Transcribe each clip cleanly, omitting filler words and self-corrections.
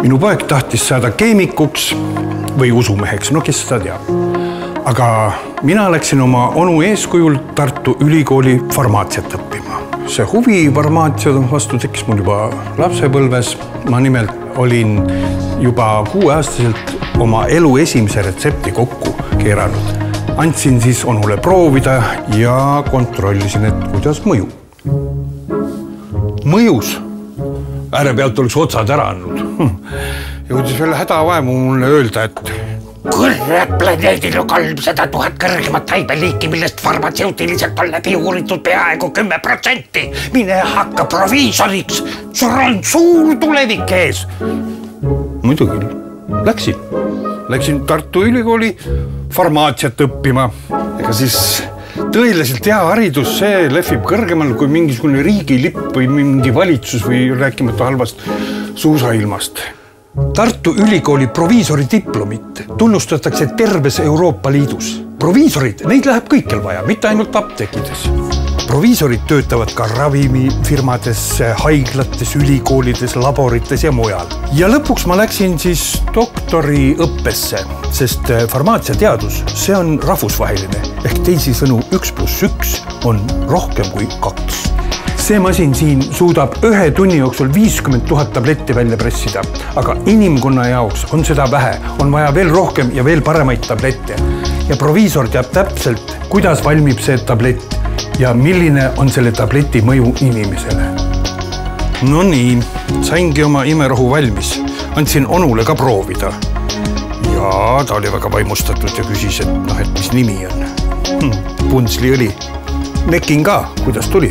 Minu poeg tahtis saada keemikuks või usumeheks, no kes seda teab. Aga mina läksin oma onu eeskujul Tartu Ülikooli farmaatsiat õppima. See huvi farmaatsia vastu tekkis mul juba lapsepõlves. Ma nimelt olin juba 6-aastaselt oma elu esimese retsepti kokku keeranud. Andsin siis onule proovida ja kontrollisin, et kuidas mõju. Mõjus. Ääre pealt oleks otsad ära andnud. Jõudis veel hädavaemu mulle öelda, et Kõrred planeedil on 300 000 kõrgemat haibeliiki, millest farmatseutiliselt on läbi uuritud peaaegu 10%. Mine hakka proviisoriks, sul on suur tulevik ees. Muidugi, läksin Tartu Ülikooli farmaatsiat õppima. Ega siis tõeliselt hea haridus, see lehvib kõrgemal kui mingisugune riigilipp või mingi valitsus või rääkimata halvast suusailmast. Tartu Ülikooli proviisori diplomit tunnustatakse terves Euroopa Liidus. Proviisorid, neid läheb kõikjal vaja, mitte ainult apteekides. Proviisorid töötavad ka ravimifirmades, haiglates, ülikoolides, laborites ja mujal. Ja lõpuks ma läksin siis doktoriõppesse, sest farmaatsiateadus, see on rahvusvaheline. Ehk teisisõnu 1+1 on rohkem kui 2. See masin siin suudab 1 tunni jooksul 50 000 tabletti välja pressida, aga inimkonna jaoks on seda vähe, on vaja veel rohkem ja veel paremaid tablette. Ja proviisor teab täpselt, kuidas valmib see tablett ja milline on selle tableti mõju inimesele. No nii, saingi oma imerohu valmis, andsin onule ka proovida. Ja ta oli väga vaimustatud ja küsis, et mis nimi on. Puntsliõli. Nekin ka, kuidas tuli.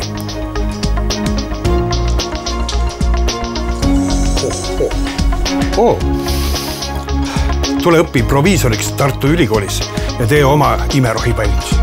Tule õpi proviisoriks Tartu Ülikoolis ja tee oma imerohi valmis.